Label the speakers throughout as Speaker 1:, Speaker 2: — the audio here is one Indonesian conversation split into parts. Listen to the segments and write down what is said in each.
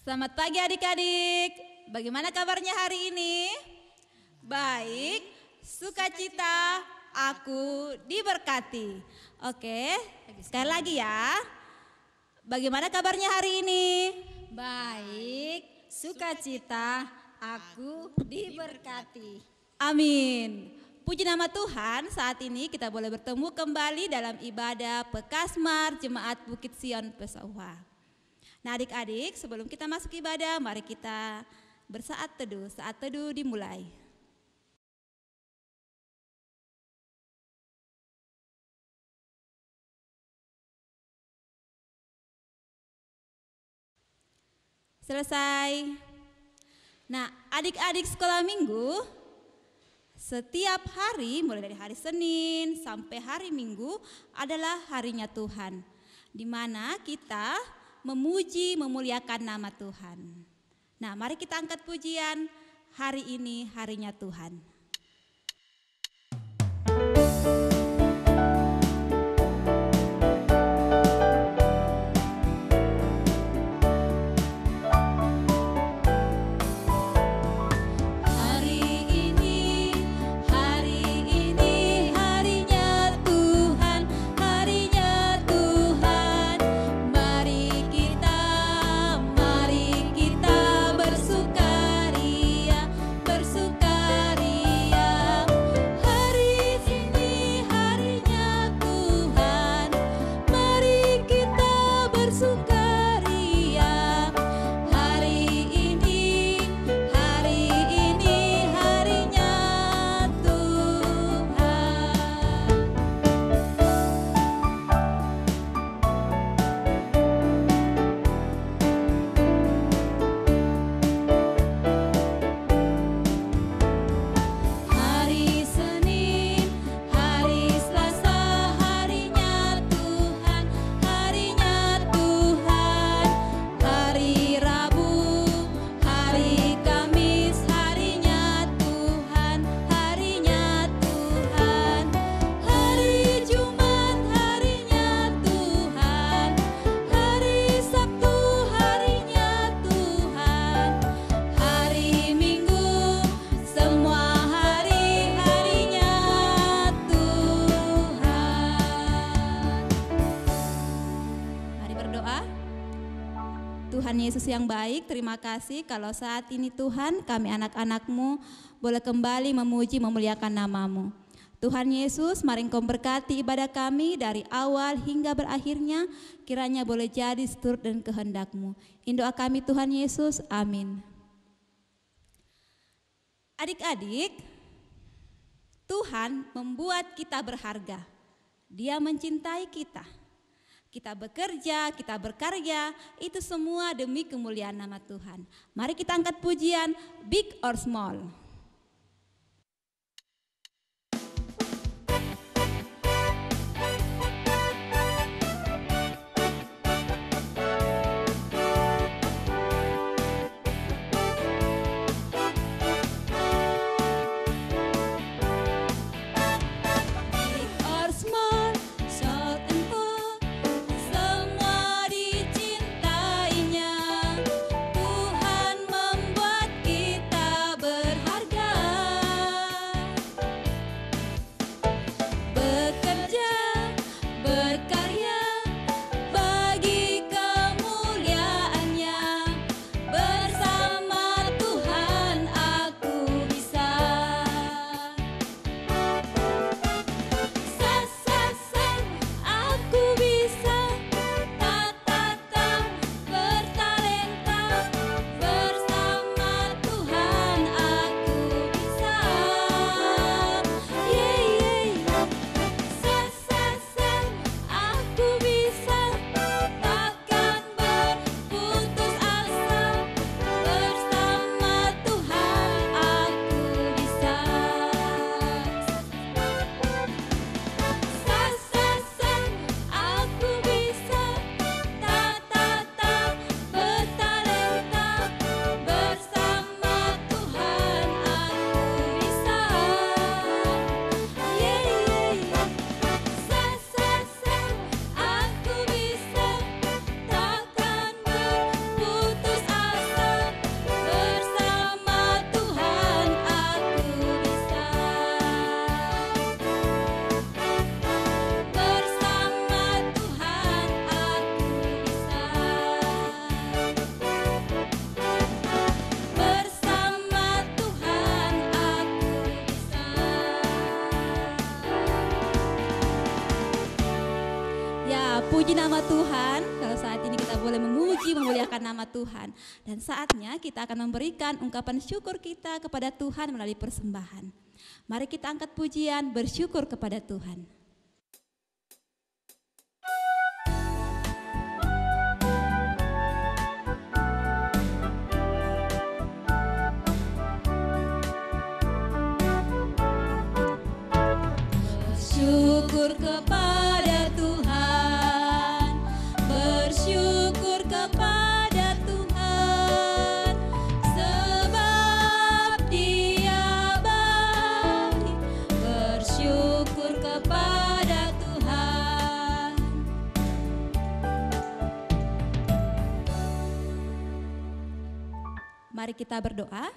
Speaker 1: Selamat pagi adik-adik. Bagaimana kabarnya hari ini? Baik, sukacita, aku diberkati. Oke, sekali lagi ya. Bagaimana kabarnya hari ini?
Speaker 2: Baik, sukacita, aku diberkati.
Speaker 1: Amin. Puji nama Tuhan, saat ini kita boleh bertemu kembali dalam ibadah Pekasmar Jemaat Bukit Sion Pesawah. Nah adik-adik, sebelum kita masuk ibadah, mari kita bersaat teduh. Saat teduh dimulai. Selesai. Nah adik-adik sekolah minggu, setiap hari mulai dari hari Senin sampai hari Minggu adalah harinya Tuhan, di mana kita memuji, memuliakan nama Tuhan. Nah, mari kita angkat pujian, hari ini harinya Tuhan. Tuhan Yesus yang baik, terima kasih kalau saat ini Tuhan kami anak-anak-Mu boleh kembali memuji memuliakan nama-Mu. Tuhan Yesus, mari Engkau berkati ibadah kami dari awal hingga berakhirnya, kiranya boleh jadi seturut dan kehendak-Mu. In doa kami Tuhan Yesus, amin. Adik-adik, Tuhan membuat kita berharga. Dia mencintai kita. Kita bekerja, kita berkarya, itu semua demi kemuliaan nama Tuhan. Mari kita angkat pujian, big or small.
Speaker 3: Tuhan membuat kita berharga.
Speaker 1: puji nama Tuhan. Kalau saat ini kita boleh memuji, memuliakan nama Tuhan. Dan saatnya kita akan memberikan ungkapan syukur kita kepada Tuhan melalui persembahan. Mari kita angkat pujian bersyukur kepada Tuhan. Bersyukur kepada Tuhan, bersyukur kepada Tuhan, sebab Dia baik. Bersyukur kepada Tuhan. Mari kita berdoa.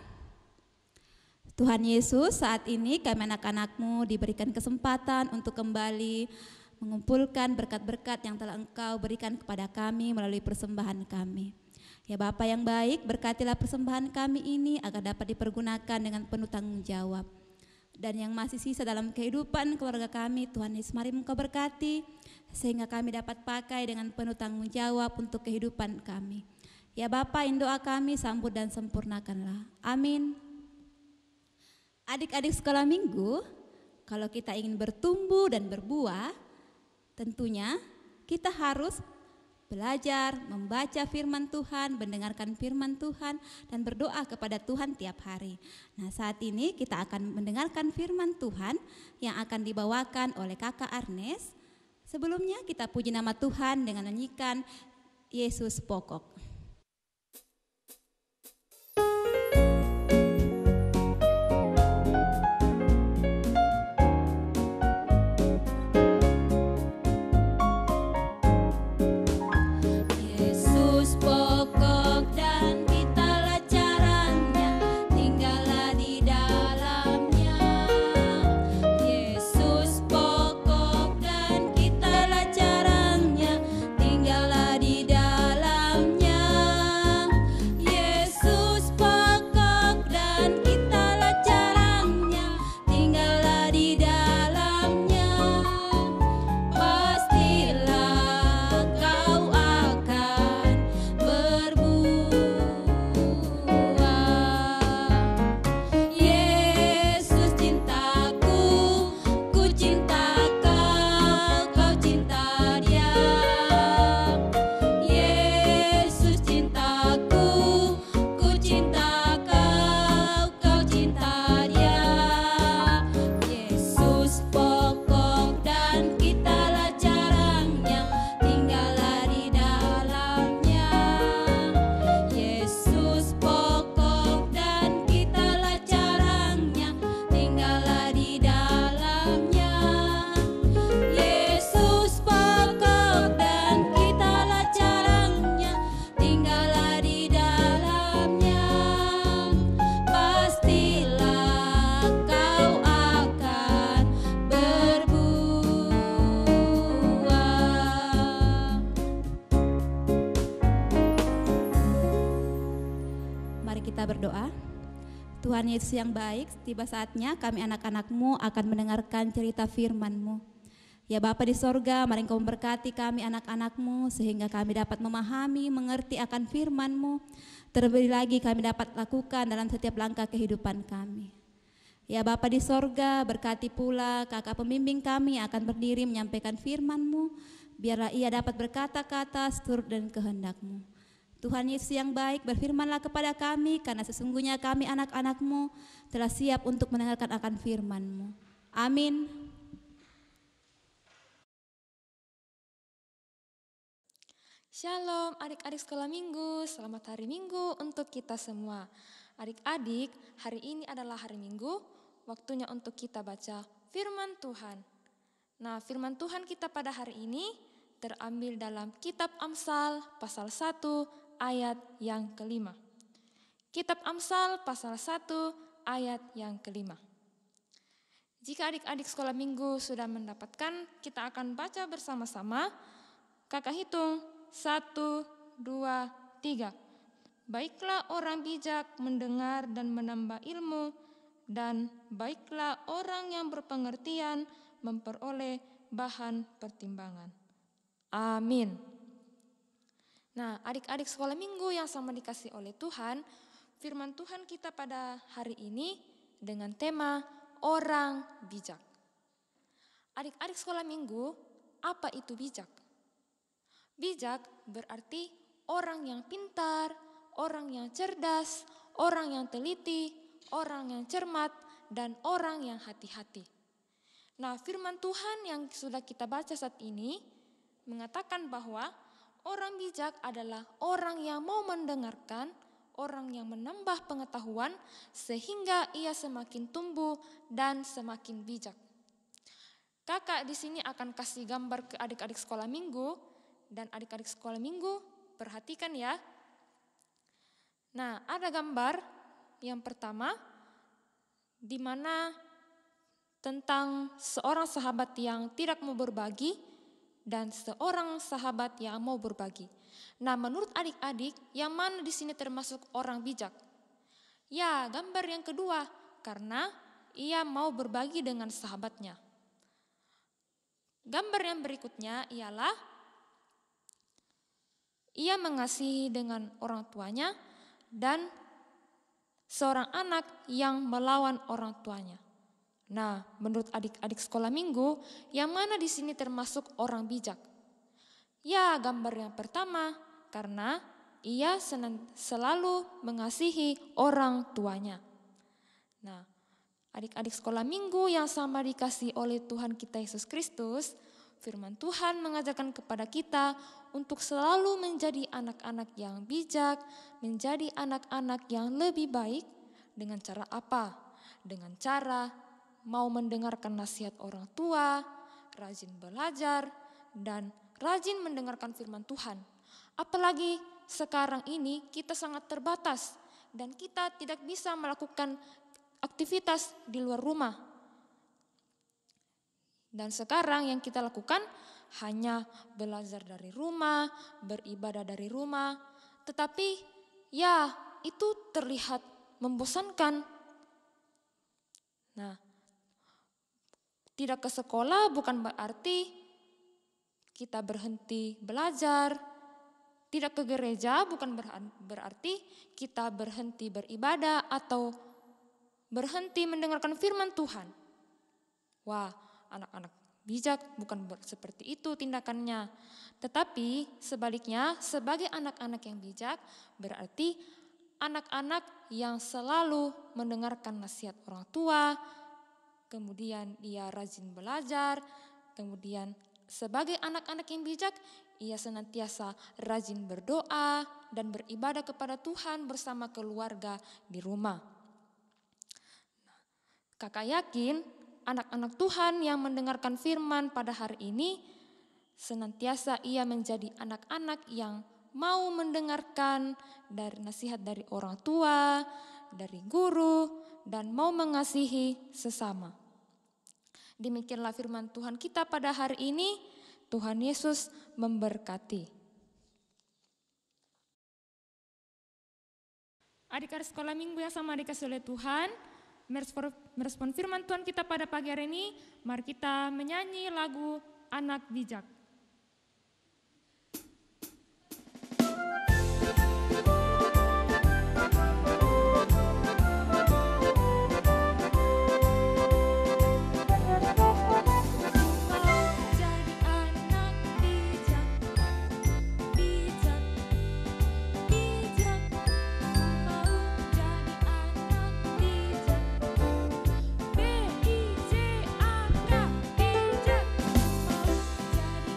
Speaker 1: Tuhan Yesus, saat ini kami anak-anak-Mu diberikan kesempatan untuk kembali mengumpulkan berkat-berkat yang telah Engkau berikan kepada kami melalui persembahan kami. Ya Bapa yang baik, berkatilah persembahan kami ini agar dapat dipergunakan dengan penuh tanggung jawab. Dan yang masih sisa dalam kehidupan keluarga kami, Tuhan Yesus mari Engkau berkati, sehingga kami dapat pakai dengan penuh tanggung jawab untuk kehidupan kami. Ya Bapa, in doa kami sambut dan sempurnakanlah. Amin. Adik-adik sekolah minggu, kalau kita ingin bertumbuh dan berbuah, tentunya kita harus belajar membaca firman Tuhan, mendengarkan firman Tuhan, dan berdoa kepada Tuhan tiap hari. Nah, saat ini kita akan mendengarkan firman Tuhan yang akan dibawakan oleh Kakak Arnes. Sebelumnya kita puji nama Tuhan dengan nyanyikan Yesus Pokok. Berdoa. Tuhan Yesus yang baik, tiba saatnya kami anak-anak-Mu akan mendengarkan cerita firman-Mu. Ya Bapa di sorga, mari Engkau memberkati kami anak-anak-Mu sehingga kami dapat memahami, mengerti akan firman-Mu. Terlebih lagi kami dapat lakukan dalam setiap langkah kehidupan kami. Ya Bapa di sorga, berkati pula kakak pembimbing kami yang akan berdiri menyampaikan firman-Mu. Biarlah ia dapat berkata-kata seturut dan kehendak-Mu. Tuhan Yesus yang baik, berfirmanlah kepada kami, karena sesungguhnya kami anak-anak-Mu telah siap untuk mendengarkan akan firman-Mu. Amin.
Speaker 3: Shalom adik-adik sekolah minggu, selamat hari minggu untuk kita semua. Adik-adik, hari ini adalah hari minggu, waktunya untuk kita baca firman Tuhan. Nah, firman Tuhan kita pada hari ini terambil dalam kitab Amsal pasal 1 ayat yang kelima. Kitab Amsal pasal 1 ayat yang kelima. Jika adik-adik sekolah minggu sudah mendapatkan, kita akan baca bersama-sama. Kakak hitung, 1, 2, 3. Baiklah orang bijak mendengar dan menambah ilmu, dan baiklah orang yang berpengertian memperoleh bahan pertimbangan. Amin. Nah, adik-adik sekolah minggu yang sama dikasih oleh Tuhan, firman Tuhan kita pada hari ini dengan tema orang bijak. Adik-adik sekolah minggu, apa itu bijak? Bijak berarti orang yang pintar, orang yang cerdas, orang yang teliti, orang yang cermat, dan orang yang hati-hati. Nah, firman Tuhan yang sudah kita baca saat ini mengatakan bahwa orang bijak adalah orang yang mau mendengarkan, orang yang menambah pengetahuan sehingga ia semakin tumbuh dan semakin bijak. Kakak di sini akan kasih gambar ke adik-adik sekolah minggu, dan adik-adik sekolah minggu perhatikan ya. Nah, ada gambar yang pertama di mana tentang seorang sahabat yang tidak mau berbagi dan seorang sahabat yang mau berbagi. Nah, menurut adik-adik, yang mana di sini termasuk orang bijak? Ya, gambar yang kedua, karena ia mau berbagi dengan sahabatnya. Gambar yang berikutnya ialah ia mengasihi dengan orang tuanya dan seorang anak yang melawan orang tuanya. Nah, menurut adik-adik sekolah minggu, yang mana di sini termasuk orang bijak? Ya, gambar yang pertama, karena ia selalu mengasihi orang tuanya. Nah, adik-adik sekolah minggu yang sama dikasih oleh Tuhan kita Yesus Kristus, firman Tuhan mengajarkan kepada kita untuk selalu menjadi anak-anak yang bijak, menjadi anak-anak yang lebih baik. Dengan cara apa? Dengan cara mau mendengarkan nasihat orang tua, rajin belajar, dan rajin mendengarkan firman Tuhan. Apalagi sekarang ini kita sangat terbatas dan kita tidak bisa melakukan aktivitas di luar rumah. Dan sekarang yang kita lakukan hanya belajar dari rumah, beribadah dari rumah. Tetapi ya, itu terlihat membosankan. Nah, tidak ke sekolah bukan berarti kita berhenti belajar. Tidak ke gereja bukan berarti kita berhenti beribadah atau berhenti mendengarkan firman Tuhan. Wah, anak-anak bijak bukan seperti itu tindakannya. Tetapi sebaliknya, sebagai anak-anak yang bijak berarti anak-anak yang selalu mendengarkan nasihat orang tua, kemudian dia rajin belajar, kemudian sebagai anak-anak yang bijak, ia senantiasa rajin berdoa dan beribadah kepada Tuhan bersama keluarga di rumah. Kakak yakin anak-anak Tuhan yang mendengarkan firman pada hari ini, senantiasa ia menjadi anak-anak yang mau mendengarkan dari nasihat dari orang tua, dari guru, dan mau mengasihi sesama. Demikianlah firman Tuhan kita pada hari ini. Tuhan Yesus memberkati. Adik-adik sekolah minggu yang sama dikasih oleh Tuhan, merespon firman Tuhan kita pada pagi hari ini, mari kita menyanyi lagu Anak Bijak.
Speaker 4: Jadi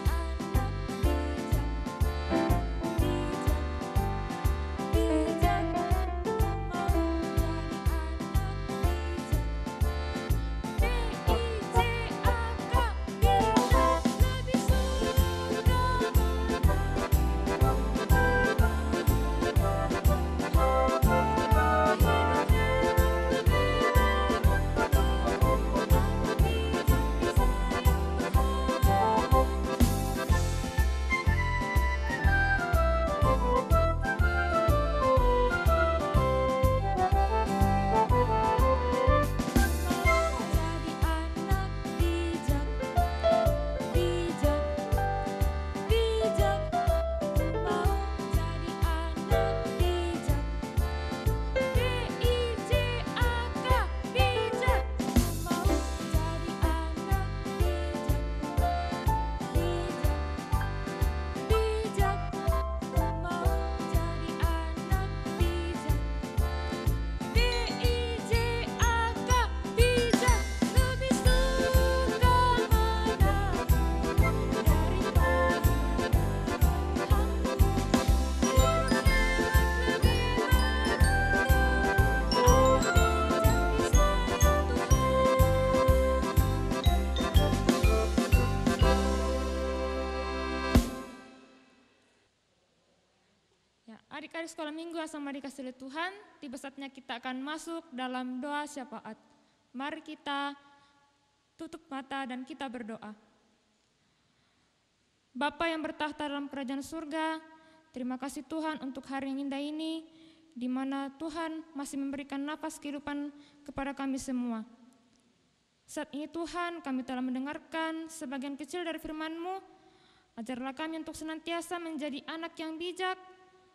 Speaker 3: Adik-adik sekolah minggu yang sama dikasih oleh Tuhan, tiba saatnya kita akan masuk dalam doa syafaat. Mari kita tutup mata dan kita berdoa. Bapa yang bertahta dalam kerajaan surga, terima kasih Tuhan untuk hari yang indah ini, di mana Tuhan masih memberikan nafas kehidupan kepada kami semua. Saat ini Tuhan, kami telah mendengarkan sebagian kecil dari firman-Mu. Ajarlah kami untuk senantiasa menjadi anak yang bijak,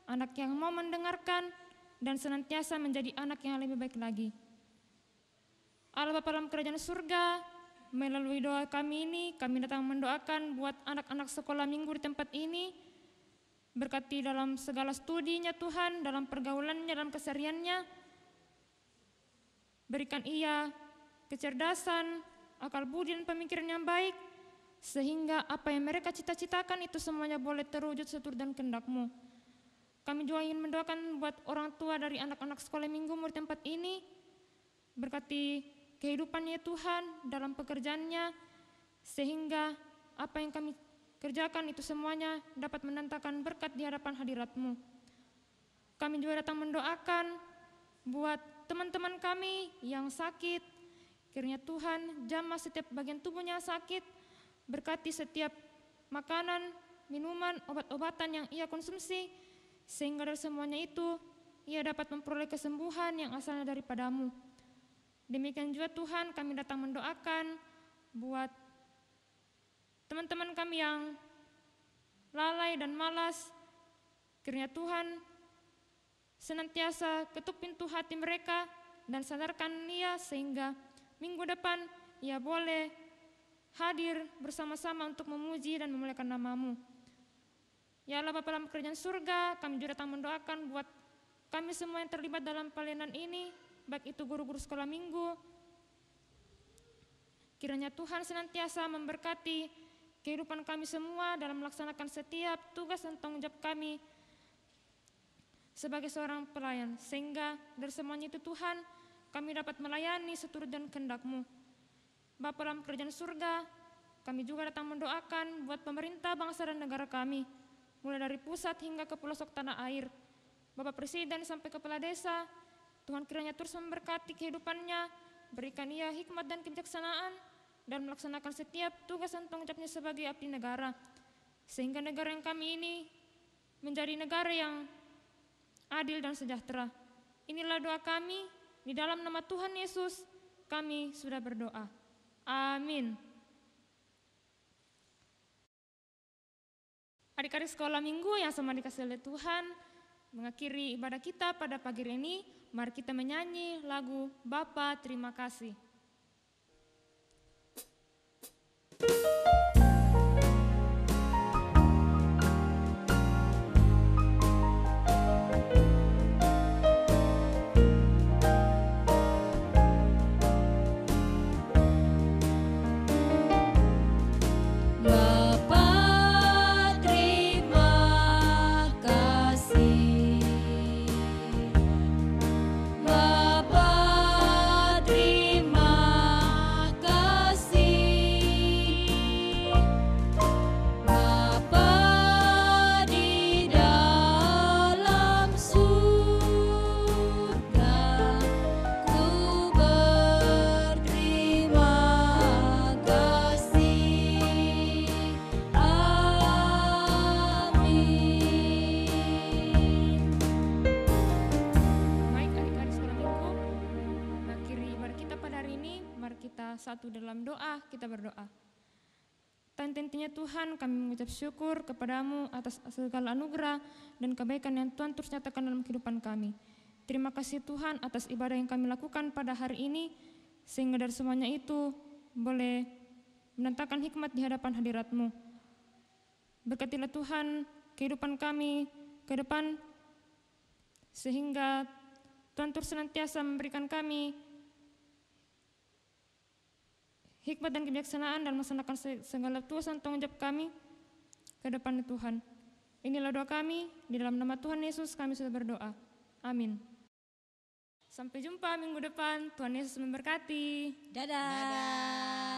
Speaker 3: anak yang mau mendengarkan, dan senantiasa menjadi anak yang lebih baik lagi. Allah Bapa dalam kerajaan surga, melalui doa kami ini, kami datang mendoakan buat anak-anak sekolah minggu di tempat ini. Berkati dalam segala studinya Tuhan, dalam pergaulannya, dalam kesehariannya. Berikan ia kecerdasan, akal budi dan pemikiran yang baik, sehingga apa yang mereka cita-citakan itu semuanya boleh terwujud seturut dan kehendak-Mu. Kami juga ingin mendoakan buat orang tua dari anak-anak sekolah minggu di tempat ini. Berkati kehidupannya Tuhan dalam pekerjaannya, sehingga apa yang kami kerjakan itu semuanya dapat mendatangkan berkat di hadapan hadirat-Mu. Kami juga datang mendoakan buat teman-teman kami yang sakit. Kiranya Tuhan jamah setiap bagian tubuhnya sakit, berkati setiap makanan, minuman, obat-obatan yang ia konsumsi, sehingga dari semuanya itu ia dapat memperoleh kesembuhan yang asalnya daripada-Mu. Demikian juga Tuhan, kami datang mendoakan buat teman-teman kami yang lalai dan malas. Kiranya Tuhan senantiasa ketuk pintu hati mereka dan sadarkan ia, sehingga minggu depan ia boleh hadir bersama-sama untuk memuji dan memuliakan nama-Mu. Ya Allah Bapa dalam kerajaan surga, kami juga datang mendoakan buat kami semua yang terlibat dalam pelayanan ini, baik itu guru-guru sekolah minggu. Kiranya Tuhan senantiasa memberkati kehidupan kami semua dalam melaksanakan setiap tugas dan tanggung jawab kami sebagai seorang pelayan, sehingga dari semuanya itu Tuhan, kami dapat melayani seturut dan kehendak-Mu. Bapa dalam kerajaan surga, kami juga datang mendoakan buat pemerintah bangsa dan negara kami, mulai dari pusat hingga ke pelosok tanah air. Bapak Presiden sampai kepala desa, Tuhan kiranya terus memberkati kehidupannya, berikan ia hikmat dan kebijaksanaan, dan melaksanakan setiap tugas dan tanggung jawabnya sebagai abdi negara, sehingga negara yang kami ini menjadi negara yang adil dan sejahtera. Inilah doa kami, di dalam nama Tuhan Yesus kami sudah berdoa. Amin. Adik-adik sekolah minggu yang sama dikasih oleh Tuhan, mengakhiri ibadah kita pada pagi ini, mari kita menyanyi lagu Bapa Terima Kasih. Satu dalam doa, kita berdoa. Tentunya Tuhan, kami mengucap syukur kepadamu atas segala anugerah dan kebaikan yang Tuhan terus nyatakan dalam kehidupan kami. Terima kasih Tuhan atas ibadah yang kami lakukan pada hari ini, sehingga dari semuanya itu boleh mendatangkan hikmat di hadapan hadirat-Mu. Berkatilah Tuhan kehidupan kami ke depan, sehingga Tuhan terus senantiasa memberikan kami hikmat dan kebijaksanaan dan melaksanakan segala tugas dan tanggung jawab kami ke depan Tuhan. Inilah doa kami, di dalam nama Tuhan Yesus kami sudah berdoa. Amin. Sampai jumpa minggu depan, Tuhan Yesus memberkati.
Speaker 2: Dadah.